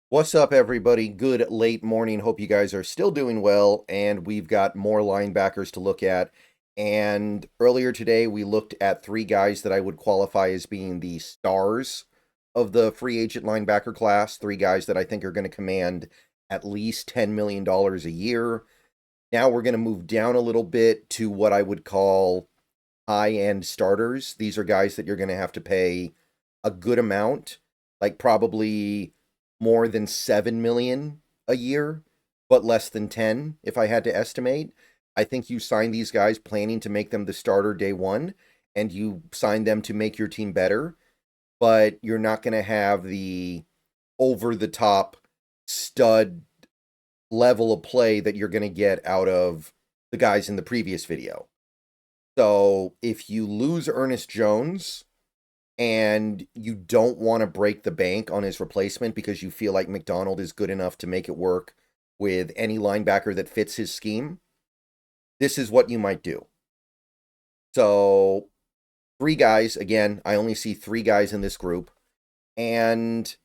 What's up, everybody? Good late morning. Hope you guys are still doing well. And we've got more linebackers to look at. And earlier today, we looked at three guys that I would qualify as being the stars of the free agent linebacker class. Three guys that I think are going to command at least $10 million a year. Now we're going to move down a little bit to what I would call high end starters. These are guys that you're going to have to pay a good amount, like probably more than 7 million a year, but less than 10 if I had to estimate. I think you sign these guys planning to make them the starter day one, and you sign them to make your team better, but you're not going to have the over the top stud level of play that you're going to get out of the guys in the previous video. So if you lose Ernest Jones and you don't want to break the bank on his replacement because you feel like McDonald is good enough to make it work with any linebacker that fits his scheme, this is what you might do. So, three guys, again, I only see three guys in this group. And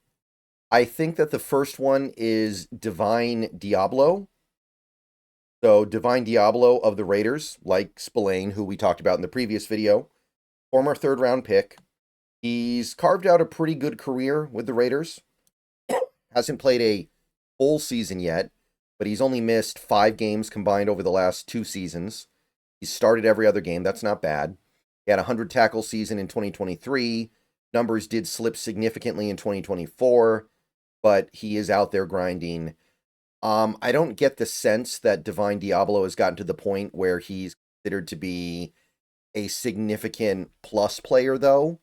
I think that the first one is Divine Diablo. So, Divine Diablo of the Raiders, like Spillane, who we talked about in the previous video, former third round pick. He's carved out a pretty good career with the Raiders. Hasn't played a full season yet, but he's only missed 5 games combined over the last 2 seasons. He's started every other game. That's not bad. He had a 100 tackle season in 2023. Numbers did slip significantly in 2024, but he is out there grinding. I don't get the sense that Divine Diablo has gotten to the point where he's considered to be a significant plus player, though.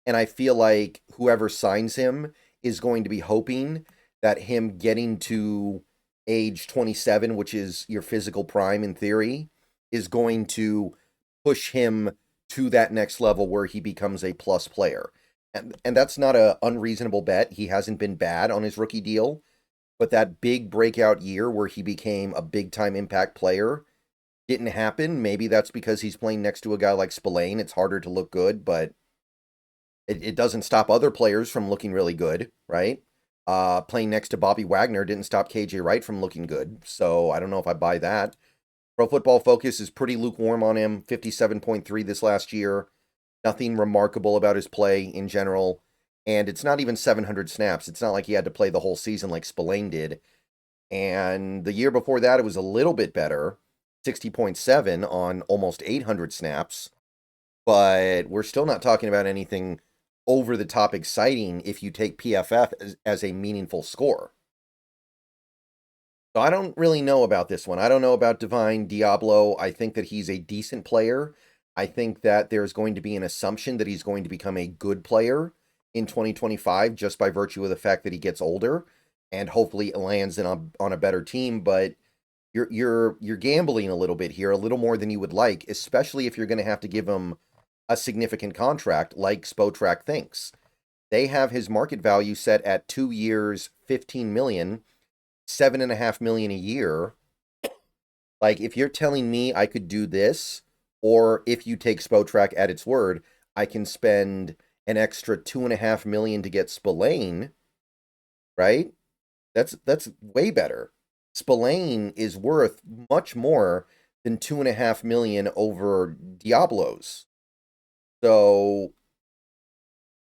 And I feel like whoever signs him is going to be hoping that him getting to age 27, which is your physical prime in theory, is going to push him to that next level where he becomes a plus player. And that's not an unreasonable bet. He hasn't been bad on his rookie deal, but that big breakout year where he became a big-time impact player didn't happen. Maybe that's because he's playing next to a guy like Spillane. It's harder to look good, but it doesn't stop other players from looking really good, right? Playing next to Bobby Wagner didn't stop KJ Wright from looking good, so I don't know if I buy that. Pro Football Focus is pretty lukewarm on him, 57.3 this last year. Nothing remarkable about his play in general, and it's not even 700 snaps. It's not like he had to play the whole season like Spillane did. And the year before that, it was a little bit better, 60.7 on almost 800 snaps, but we're still not talking about anything over the top exciting if you take PFF as a meaningful score. So I don't really know about this one. I don't know about Divine Diablo. I think that he's a decent player. I think that there's going to be an assumption that he's going to become a good player in 2025 just by virtue of the fact that he gets older and hopefully lands on a better team. But you're gambling a little bit here, a little more than you would like, especially if you're going to have to give him a significant contract like Spotrac thinks. They have his market value set at 2 years, 15 million, 7.5 million a year. Like, if you're telling me I could do this, or if you take Spotrac at its word, I can spend an extra 2.5 million to get Spillane, right? That's way better. Spillane is worth much more than 2.5 million over Diablo's. So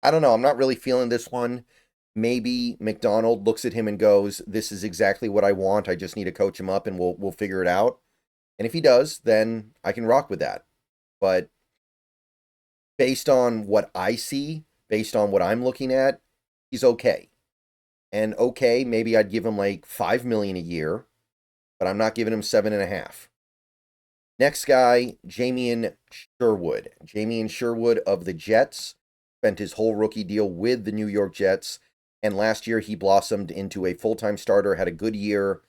I don't know. I'm not really feeling this one. Maybe McDonald looks at him and goes, "This is exactly what I want. I just need to coach him up, and we'll figure it out." And if he does, then I can rock with that. But based on what I see, based on what I'm looking at, he's okay. And okay, maybe I'd give him like 5 million a year, but I'm not giving him 7.5. Next guy, Jamien Sherwood. Jamien Sherwood of the Jets spent his whole rookie deal with the New York Jets, and last year he blossomed into a full-time starter, had a good year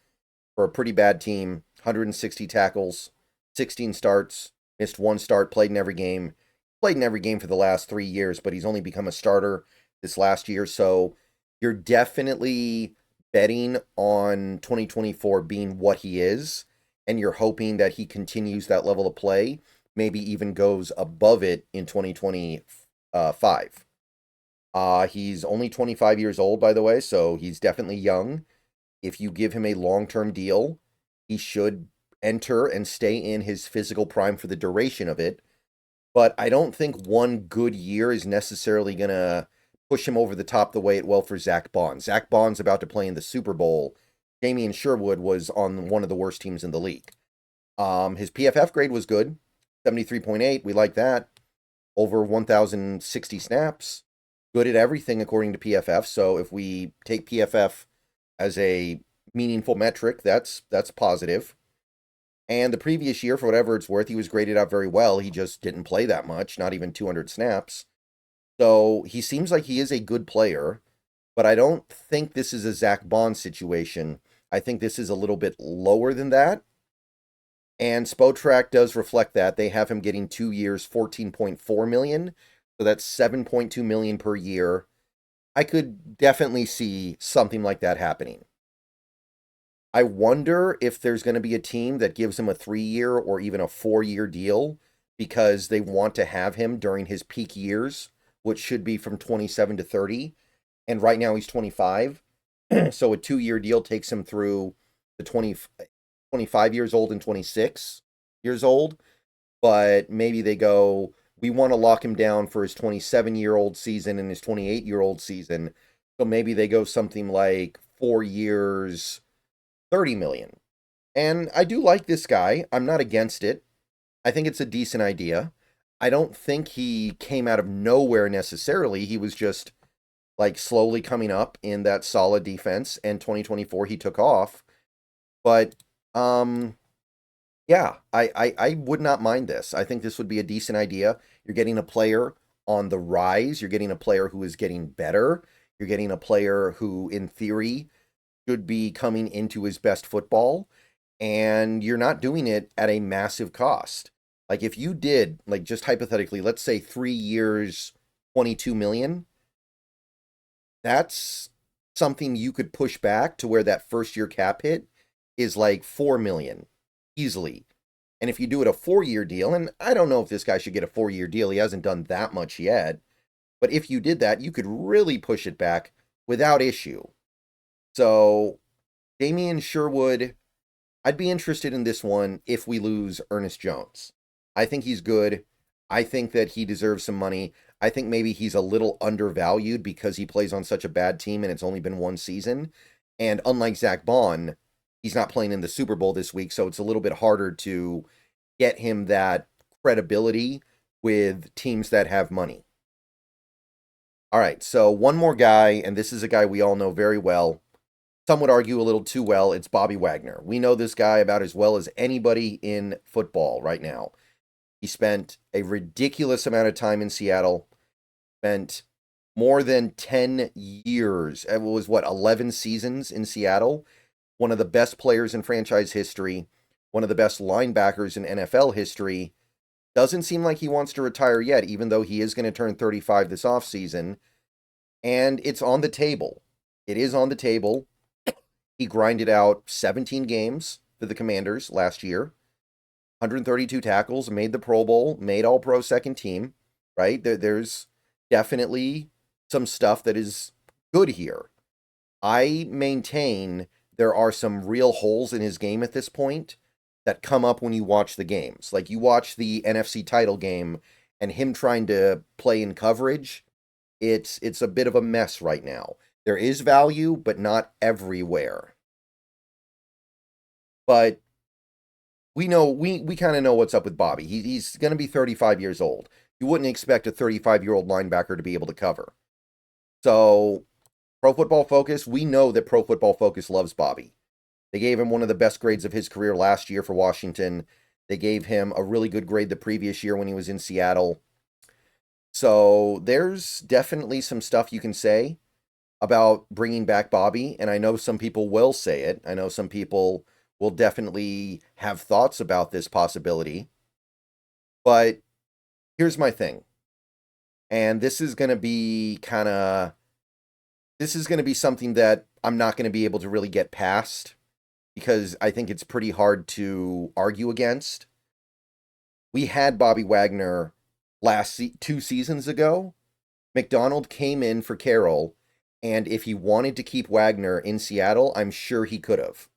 for a pretty bad team, 160 tackles, 16 starts, missed 1 start, played in every game. Played in every game for the last 3 years, but he's only become a starter this last year, so you're definitely betting on 2024 being what he is, and you're hoping that he continues that level of play, maybe even goes above it in 2025. He's only 25 years old, by the way, so he's definitely young. If you give him a long-term deal, he should enter and stay in his physical prime for the duration of it. But I don't think one good year is necessarily going to push him over the top the way it will for Zach Bond. Zach Bond's about to play in the Super Bowl. Jamien Sherwood was on one of the worst teams in the league. His PFF grade was good, 73.8. We like that. Over 1,060 snaps. Good at everything according to PFF. So if we take PFF as a meaningful metric, that's positive. And the previous year, for whatever it's worth, he was graded out very well. He just didn't play that much, not even 200 snaps. So he seems like he is a good player, but I don't think this is a Zach Bond situation. I think this is a little bit lower than that. And Spotrac does reflect that. They have him getting 2 years, 14.4 million. So that's 7.2 million per year. I could definitely see something like that happening. I wonder if there's going to be a team that gives him a 3-year or even a 4-year deal because they want to have him during his peak years, which should be from 27 to 30. And right now he's 25. So a 2-year deal takes him through the 25 years old and 26 years old. But maybe they go, we want to lock him down for his 27-year-old season and his 28-year-old season. So maybe they go something like 4 years, 30 million. And I do like this guy. I'm not against it. I think it's a decent idea. I don't think he came out of nowhere necessarily. He was just like slowly coming up in that solid defense, and 2024 he took off. But yeah, I would not mind this. I think this would be a decent idea. You're getting a player on the rise. You're getting a player who is getting better. You're getting a player who, in theory, should be coming into his best football. And you're not doing it at a massive cost. Like if you did, like just hypothetically, let's say 3 years, 22 million, that's something you could push back to where that first year cap hit is like 4 million easily. And if you do it a 4-year deal, and I don't know if this guy should get a 4-year deal, he hasn't done that much yet. But if you did that, you could really push it back without issue. So, Jamien Sherwood, I'd be interested in this one if we lose Ernest Jones. I think he's good. I think that he deserves some money. I think maybe he's a little undervalued because he plays on such a bad team and it's only been one season. And unlike Zach Bond, he's not playing in the Super Bowl this week, so it's a little bit harder to get him that credibility with teams that have money. All right, so one more guy, and this is a guy we all know very well. Some would argue a little too well. It's Bobby Wagner. We know this guy about as well as anybody in football right now. He spent a ridiculous amount of time in Seattle, spent more than 10 years. It was, 11 seasons in Seattle. One of the best players in franchise history, one of the best linebackers in NFL history. Doesn't seem like he wants to retire yet, even though he is going to turn 35 this offseason. And it's on the table. It is on the table. He grinded out 17 games for the Commanders last year. 132 tackles, made the Pro Bowl, made All-Pro second team, right? There's definitely some stuff that is good here. I maintain there are some real holes in his game at this point that come up when you watch the games. Like you watch the NFC title game and him trying to play in coverage, it's a bit of a mess right now. There is value, but not everywhere. But we kind of know what's up with Bobby. He's going to be 35 years old. You wouldn't expect a 35-year-old linebacker to be able to cover. So, Pro Football Focus, we know that Pro Football Focus loves Bobby. They gave him one of the best grades of his career last year for Washington. They gave him a really good grade the previous year when he was in Seattle. So, there's definitely some stuff you can say about bringing back Bobby, and I know some people will say it. I know some people will definitely have thoughts about this possibility. But here's my thing. And this is going to be something that I'm not going to be able to really get past because I think it's pretty hard to argue against. We had Bobby Wagner 2 seasons ago, McDonald came in for Carroll, and if he wanted to keep Wagner in Seattle, I'm sure he could have.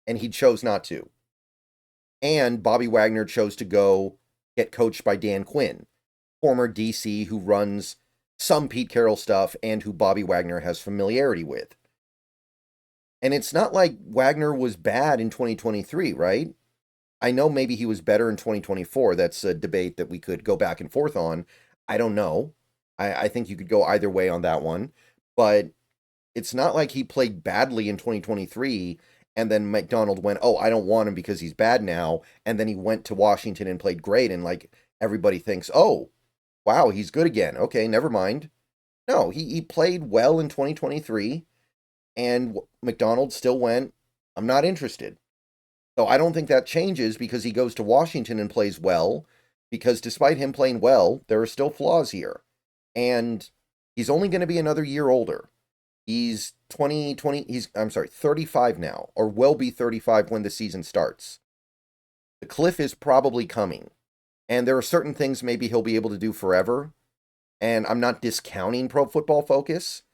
And he chose not to. And Bobby Wagner chose to go get coached by Dan Quinn, former DC who runs some Pete Carroll stuff and who Bobby Wagner has familiarity with. And it's not like Wagner was bad in 2023, right? I know maybe he was better in 2024. That's a debate that we could go back and forth on. I don't know. I think you could go either way on that one. But it's not like he played badly in 2023 and then McDonald went, oh, I don't want him because he's bad now. And then he went to Washington and played great. And like everybody thinks, oh, wow, he's good again. Okay, never mind. No, he played well in 2023. And McDonald still went, I'm not interested. So I don't think that changes because he goes to Washington and plays well. Because despite him playing well, there are still flaws here. And he's only going to be another year older. He's 35 now, or will be 35 when the season starts. The cliff is probably coming. And there are certain things maybe he'll be able to do forever. And I'm not discounting Pro Football Focus,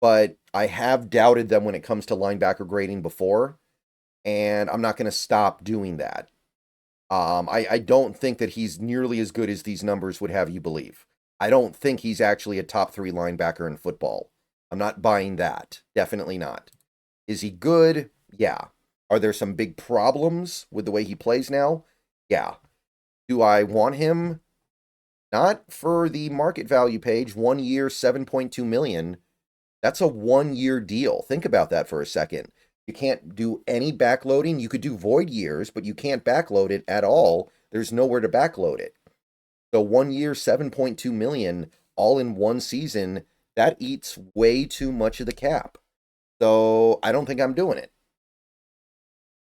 but I have doubted them when it comes to linebacker grading before. And I'm not going to stop doing that. I don't think that he's nearly as good as these numbers would have you believe. I don't think he's actually a top 3 linebacker in football. I'm not buying that. Definitely not. Is he good? Yeah. Are there some big problems with the way he plays now? Yeah. Do I want him? Not for the market value page, 1 year, 7.2 million. That's a 1-year deal. Think about that for a second. You can't do any backloading. You could do void years, but you can't backload it at all. There's nowhere to backload it. So 1 year, 7.2 million, all in one season, that eats way too much of the cap. So I don't think I'm doing it.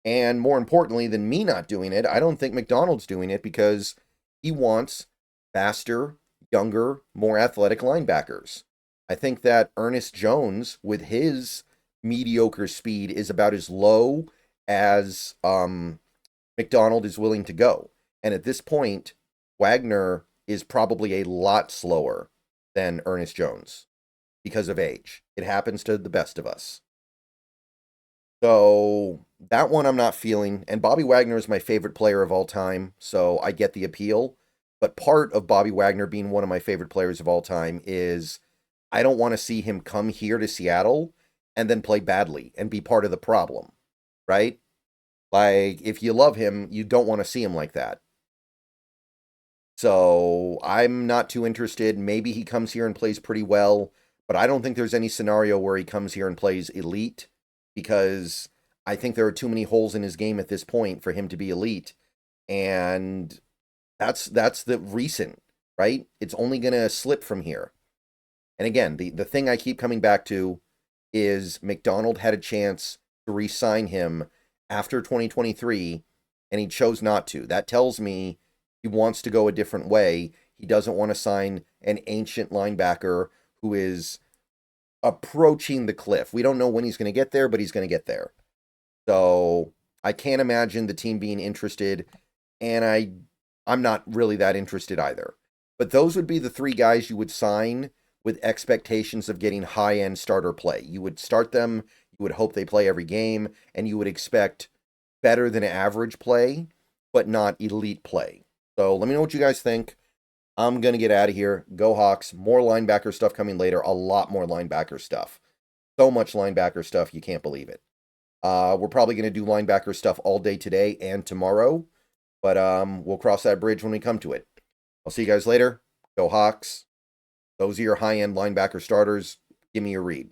And more importantly than me not doing it, I don't think McDonald's doing it because he wants faster, younger, more athletic linebackers. I think that Ernest Jones, with his mediocre speed, is about as low as McDonald is willing to go. And at this point, Wagner is probably a lot slower than Ernest Jones because of age. It happens to the best of us. So that one I'm not feeling. And Bobby Wagner is my favorite player of all time, so I get the appeal. But part of Bobby Wagner being one of my favorite players of all time is I don't want to see him come here to Seattle and then play badly and be part of the problem, right? Like, if you love him, you don't want to see him like that. So I'm not too interested. Maybe he comes here and plays pretty well, but I don't think there's any scenario where he comes here and plays elite because I think there are too many holes in his game at this point for him to be elite. And that's the recent, right? It's only going to slip from here. And again, the thing I keep coming back to is McDonald had a chance to re-sign him after 2023, and he chose not to. That tells me he wants to go a different way. He doesn't want to sign an ancient linebacker who is approaching the cliff. We don't know when he's going to get there, but he's going to get there. So I can't imagine the team being interested, and I'm not really that interested either. But those would be the 3 guys you would sign with expectations of getting high-end starter play. You would start them, you would hope they play every game, and you would expect better than average play, but not elite play. So let me know what you guys think. I'm going to get out of here. Go Hawks. More linebacker stuff coming later. A lot more linebacker stuff. So much linebacker stuff, you can't believe it. We're probably going to do linebacker stuff all day today and tomorrow, but we'll cross that bridge when we come to it. I'll see you guys later. Go Hawks. Those are your high-end linebacker starters. Give me your read.